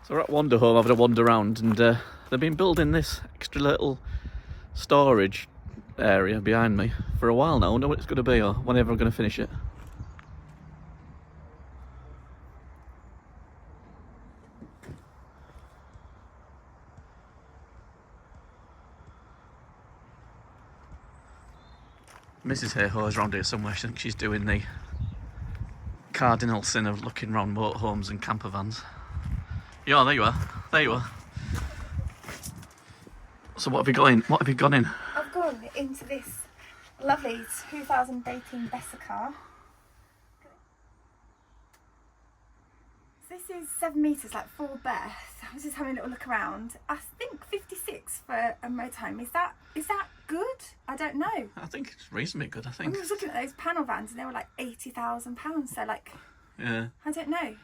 So we're at Motorhome having a wander around, and they've been building this extra little storage area behind me for a while now. I wonder what it's going to be or whenever I'm going to finish it. Mrs. Hayhoe is around here somewhere. I think she's doing the cardinal sin of looking round motorhomes and campervans. Yeah, there you are. There you are. So what have you got in? What have you gone in? I've gone into this lovely 2018 Besser car. So this is 7 metres, like 4 berths. I was just having a little look around. I think 56 for a motorhome. Is that good? I don't know. I think it's reasonably good. I think. I was looking at those panel vans and they were like £80,000. So like, yeah. I don't know.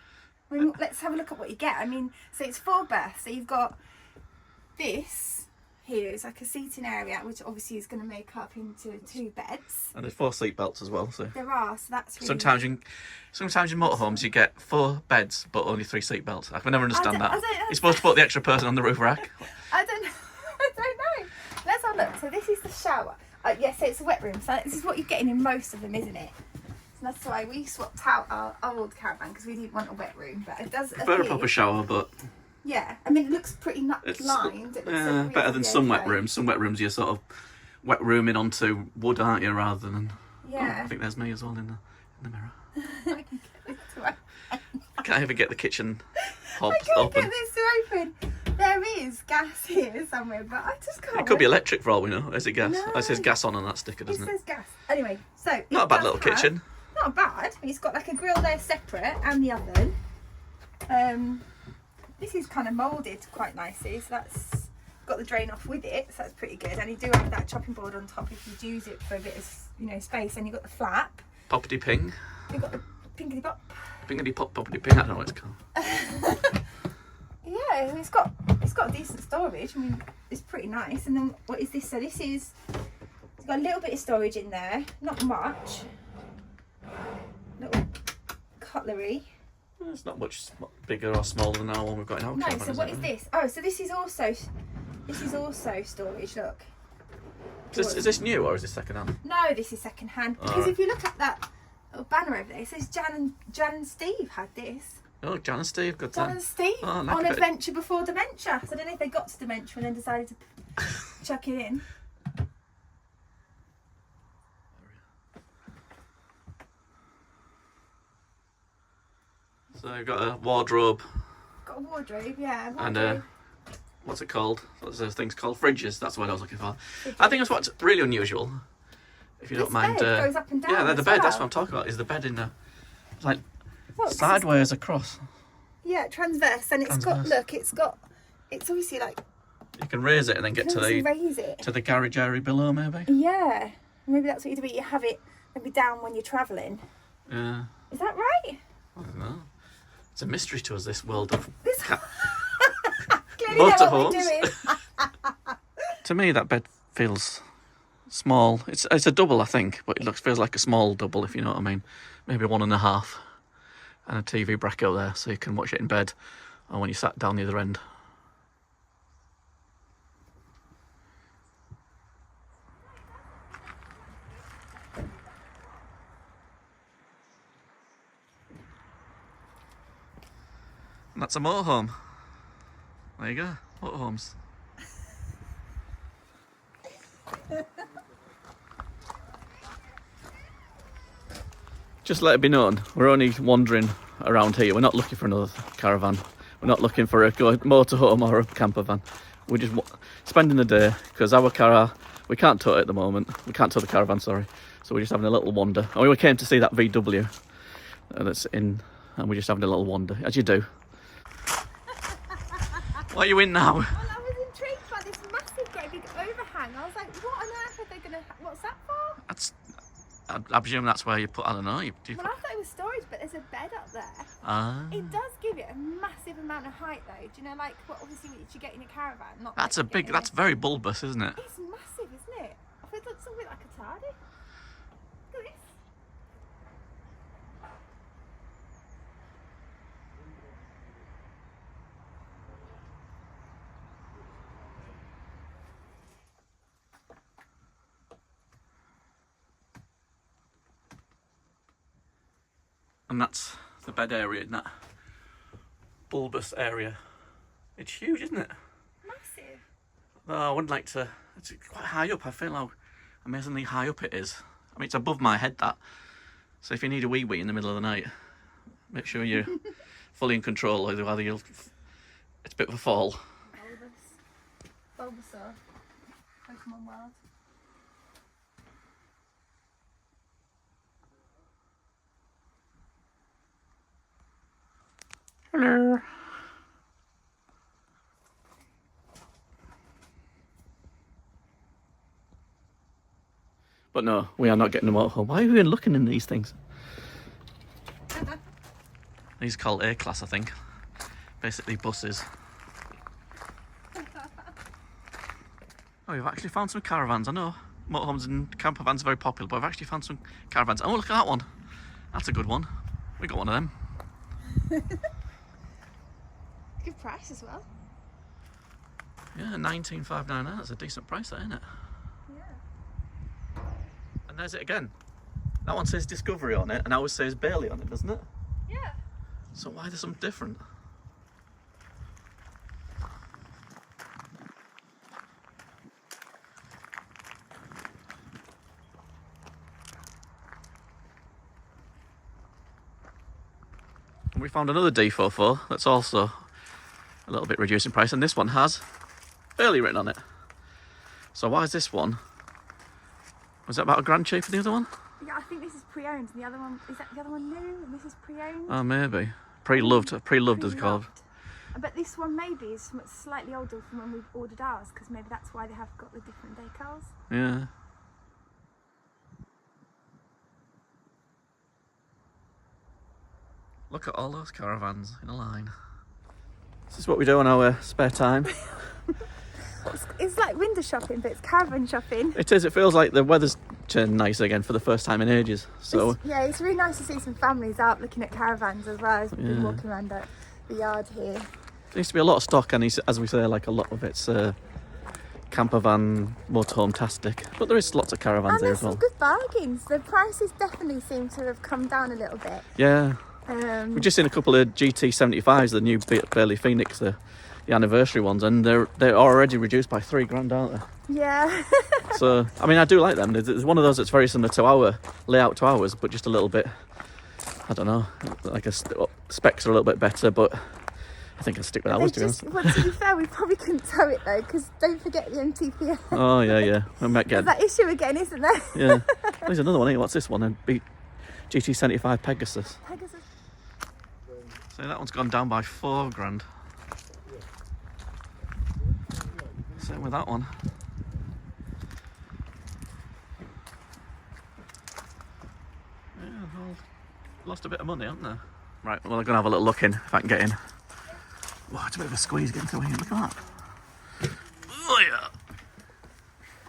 I mean, let's have a look at what you get. I mean, so it's 4 berths. So you've got this here is like a seating area, which obviously is going to make up into 2 beds. And there's 4 seat belts as well. So there are. So that's really sometimes in motorhomes you get 4 beds but only 3 seat belts. I can never understand that. You're supposed to put the extra person on the roof rack. I don't know. I don't know. Let's have a look. So this is the shower. Yes, so it's a wet room. So this is what you're getting in most of them, isn't it? So that's why we swapped out our old Caravan because we didn't want a wet room. But it does. Prefer a proper shower, but yeah, I mean it looks pretty lined. It looks really better than some wet rooms. Some wet rooms you're sort of wet rooming onto wood, aren't you? Rather than I think there's me as well in the mirror. Can't even get the kitchen hob open. Get this to open. There is gas here somewhere, but I just can't. It could be electric for all we know. Is it gas? No. It says gas on that sticker, doesn't it? It says gas. Anyway, so not a bad little kitchen. Not bad. It's got like a grill there separate and the oven. This is kind of moulded quite nicely, so that's got the drain off with it, so that's pretty good. And you do have that chopping board on top if you use it for a bit of space. And you've got the flap. Poppity ping. You've got the pingity pop. Pingity pop, poppity ping. I don't know what it's called. Yeah, it's got decent storage. I mean, it's pretty nice. And then what is this? So this is, it's got a little bit of storage in there, not much. Little cutlery. It's not much bigger or smaller than our one we've got in our Caravan. No, so what is this? Oh, so this is also storage. Look. Is this new or is this second hand? No, this is second hand. Because if you look at that little banner over there, it says Jan and Steve had this. Oh, Jan and Steve, good time. Jan and Steve on Adventure Before Dementia. So I don't know if they got to dementia and then decided to chuck it in. So you've got a wardrobe. Got a wardrobe, yeah. And what's it called? What's those things called? Fridges. That's what I was looking for. I think that's what's really unusual. If you don't mind. Bed goes up and down. Yeah, the bed. Well. That's what I'm talking about. Is the bed in the sideways across? Yeah, transverse, and it's got. Look, it's obviously like. You can raise it and then get to the garage area below, maybe. Yeah, maybe that's what you do. But you have it maybe down when you're travelling. Yeah. Is that right? I don't know. It's a mystery to us, this world of motorhomes. To me, that bed feels small. It's a double, I think, but it feels like a small double, if you know what I mean. Maybe 1.5, and a TV bracket there, so you can watch it in bed, or when you sat down the other end. And that's a motorhome. There you go, motorhomes. Just let it be known, we're only wandering around here. We're not looking for another caravan. We're not looking for a motorhome or a campervan. We're just spending the day because our car, we can't tow it at the moment. We can't tow the caravan, sorry. So we're just having a little wander. And we came to see that VW that's in, and we're just having a little wander, as you do. What are you in now? Well, I was intrigued by this massive, great big overhang. I was like, what on earth are they going to... What's that for? I presume that's where you put, I don't know. I thought it was storage, but there's a bed up there. It does give it a massive amount of height, though. Do you know, like, what obviously what you get in a caravan? Not that's very bulbous, isn't it? It's massive, isn't it? I thought it looked something like a tardy. Look at this. And that's the bed area in that bulbous area. It's huge, isn't it? Massive. Oh, I wouldn't like to. It's quite high up. I feel how amazingly high up it is. I mean, it's above my head, that. So if you need a wee in the middle of the night, make sure you're fully in control, otherwise you'll. It's a bit of a fall. Bulbasaur. Pokemon World. Hello. But no, we are not getting a motorhome. Why are we even looking in these things? These are called A-class, I think. Basically buses. Oh, we've actually found some caravans. I know motorhomes and campervans are very popular, but I've actually found some caravans. Oh, look at that one. That's a good one. We got one of them. Good price as well. Yeah, 19,599. That's a decent price, that, isn't it? Yeah. And there's it again. That one says Discovery on it, and ours says Bailey on it, doesn't it? Yeah. So why are they something different? And we found another D44 that's also a little bit reduced in price, and this one has Bailey written on it. So why is this one? Was that about £1,000 cheaper than the other one? Yeah, I think this is pre-owned, and the other one is that the other one new, and this is pre-owned. Oh, maybe. Pre-loved as called. But this one maybe is slightly older from when we ordered ours, because maybe that's why they have got the different decals. Yeah. Look at all those caravans in a line. This is what we do on our spare time. It's like window shopping, but it's caravan shopping. It is. It feels like the weather's turned nice again for the first time in ages. So it's really nice to see some families out looking at caravans as well as we've been walking around the yard here. There used to be a lot of stock, and as we say, like a lot of it's campervan, motorhome-tastic. But there is lots of caravans there as well. And there's some good bargains. The prices definitely seem to have come down a little bit. Yeah. We've just seen a couple of GT75s, the new Bailey Phoenix, the anniversary ones, and they're already reduced by £3,000, aren't they? Yeah. So, I mean, I do like them. There's one of those that's very similar to our layout to ours, but just a little bit, I don't know, I guess specs are a little bit better, but I think I'll stick with ours, to be honest. Well, to be fair, we probably couldn't tow it though, because don't forget the MTPS. Oh, yeah. We might get There's that issue again, isn't there? Yeah. There's another one here. What's this one? A GT75 Pegasus. So that one's gone down by £4,000. Same with that one. Yeah, well, lost a bit of money, haven't they? Right, well, I'm going to have a little look in, if I can get in. Wow, it's a bit of a squeeze getting through here. Look at that. Oh, yeah.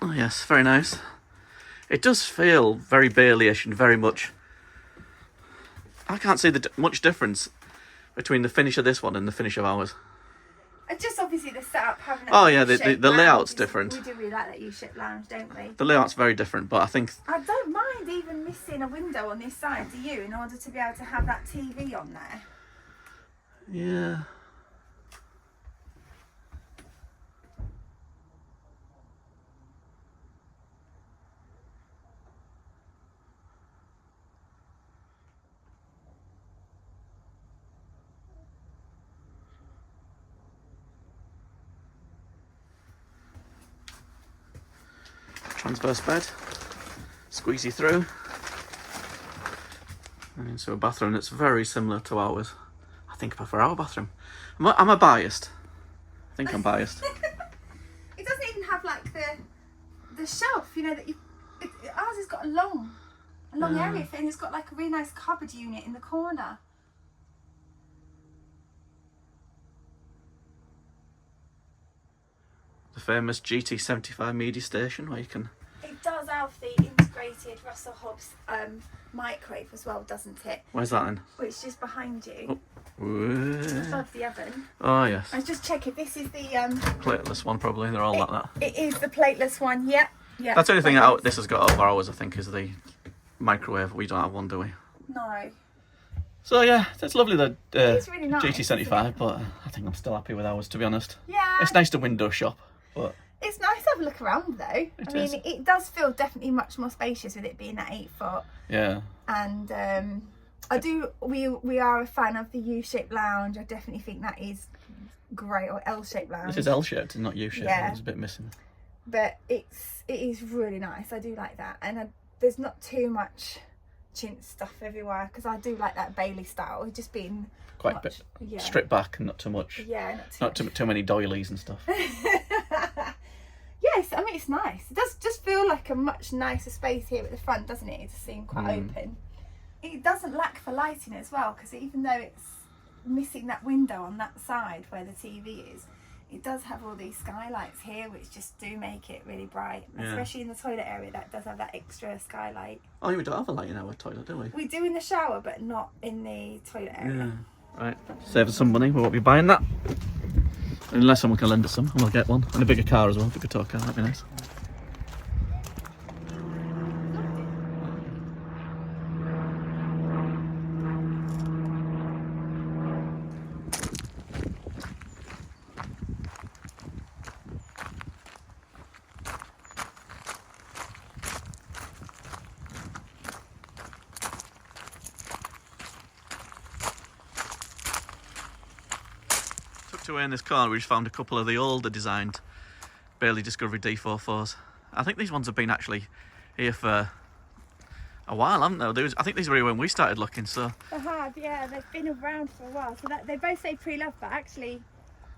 Oh, yes, very nice. It does feel very Bailey-ish and very much... I can't see much difference between the finish of this one and the finish of ours. Just obviously the setup, having Oh yeah, the layout's different. We do really like that U-shaped lounge, don't we? The layout's very different, but I think... I don't mind even missing a window on this side, do you, in order to be able to have that TV on there? Yeah. Transverse bed, squeezy through, and into a bathroom that's very similar to ours. I think I prefer our bathroom. Am I biased? I think I'm biased. It doesn't even have like the shelf, you know, that ours has got a long area thing. It's got like a really nice cupboard unit in the corner. The famous GT75 media station where you can... It does have the integrated Russell Hobbs microwave as well, doesn't it? Where's that then? Well, it's just behind you. Oh. Above the oven. Oh yes. I was just checking. This is the plateless one probably. They're all like that. It is the plateless one. Yeah. That's the only thing this has got over ours, I think, is the microwave. We don't have one, do we? No. So yeah, it's lovely the It's really nice, GT75, but I think I'm still happy with ours, to be honest. Yeah. It's nice to window shop, but it's nice to have a look around though. I mean, it does feel definitely much more spacious with it being that 8 foot. Yeah. And we are a fan of the U-shaped lounge. I definitely think that is great, or L-shaped lounge. This is L-shaped and not U-shaped. Yeah. It's a bit missing. But it is really nice. I do like that, and there's not too much chintz stuff everywhere, because I do like that Bailey style. It's just being quite a bit stripped back and not too much. Yeah, not too many doilies and stuff. Yes, I mean, it's nice. It does just feel like a much nicer space here at the front, doesn't it? It seems quite open. It doesn't lack for lighting as well, because even though it's missing that window on that side where the TV is, it does have all these skylights here, which just do make it really bright, especially in the toilet area. That does have that extra skylight. Oh, we don't have a light in our toilet, do we? We do in the shower, but not in the toilet area. Yeah. Right, save us some money. We won't be buying that. Unless someone can lend us some, and we'll get one. And a bigger car as well, a bigger tow car, that'd be nice. Away in this car, we just found a couple of the older designed Bailey Discovery D44s. I think these ones have been actually here for a while, haven't they? I think these were here when we started looking, so... They have, yeah, they've been around for a while. So they both say pre-loved, but actually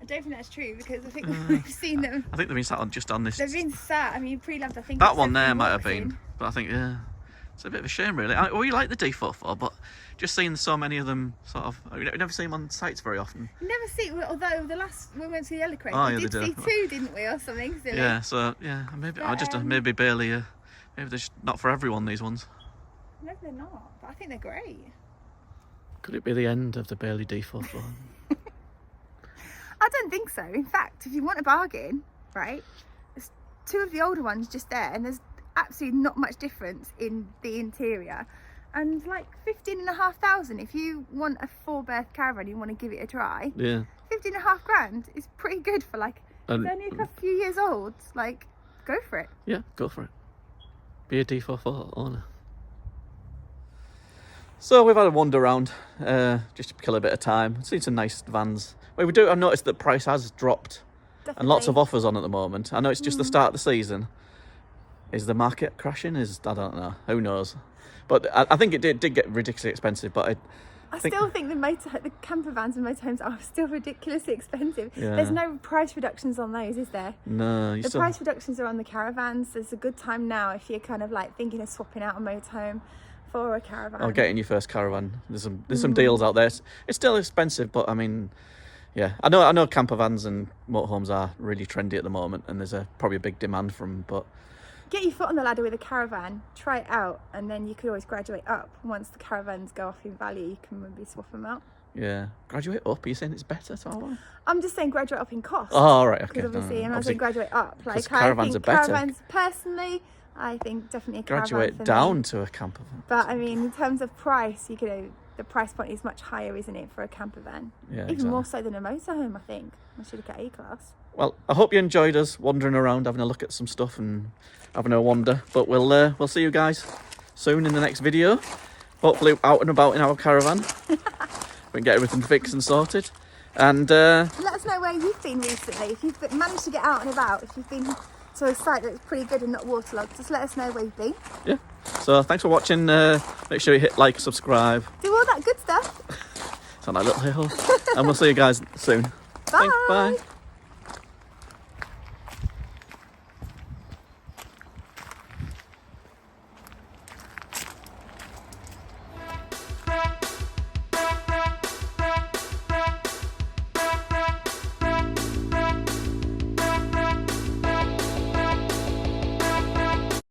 I don't think that's true, because I think we've seen them. I think they've been sat on this... They've been sat, I mean, pre-loved, I think... That one there might have been, but I think, yeah... It's a bit of a shame, really. We like the D44, but just seeing so many of them, sort of, we never see them on sites very often. You never see, although the last we went to the Yellow Crate, we did see 2, didn't we, or something silly? Yeah, so yeah, maybe but, maybe Bailey, maybe they're just not for everyone, these ones. No, they're not, but I think they're great. Could it be the end of the Bailey D44? I don't think so. In fact, if you want a bargain, right, there's 2 of the older ones just there, and there's absolutely not much difference in the interior, and like 15,500 if you want a 4-berth Caravan, you want to give it a try. Yeah, 15.5 grand is pretty good for like, it's only a few years old. Like, go for it. Yeah, go for it. Be a D44 owner. So we've had a wander around just to kill a bit of time. Seen some nice vans. Well, I've noticed that price has dropped. Definitely. And lots of offers on at the moment. I know it's just the start of the season. Is the market crashing? I don't know. Who knows? But I think it did get ridiculously expensive. But I still think the Campervans and Motorhomes are still ridiculously expensive. Yeah. There's no price reductions on those, is there? No. The price reductions are on the Caravans. There's a good time now if you're kind of like thinking of swapping out a motorhome for a Caravan. Or getting your first Caravan. There's some deals out there. It's still expensive, but I mean, yeah. I know Campervans and Motorhomes are really trendy at the moment, and there's probably a big demand for them, but... Get your foot on the ladder with a Caravan, try it out, and then you could always graduate up. Once the Caravans go off in value, you can maybe swap them out. Yeah. Graduate up? Are you saying it's better? I'm just saying graduate up in cost. Oh, right, okay. Because obviously, I'm not saying graduate up. Like, Caravans are better. Caravans, personally, I think definitely a Caravan graduate down to a Campervan. But I mean, in terms of price, the price point is much higher, isn't it, for a Campervan? Yeah, even more so than a motorhome, I think. Once you look at A-Class. Well, I hope you enjoyed us wandering around, having a look at some stuff and having a wander. But we'll see you guys soon in the next video. Hopefully out and about in our Caravan. We can get everything fixed and sorted. And let us know where you've been recently. If you've managed to get out and about, if you've been to a site that's pretty good and not waterlogged, just let us know where you've been. Yeah. So thanks for watching. Make sure you hit like, subscribe. Do all that good stuff. Sound like a little hill. And we'll see you guys soon. Bye. Thanks, bye.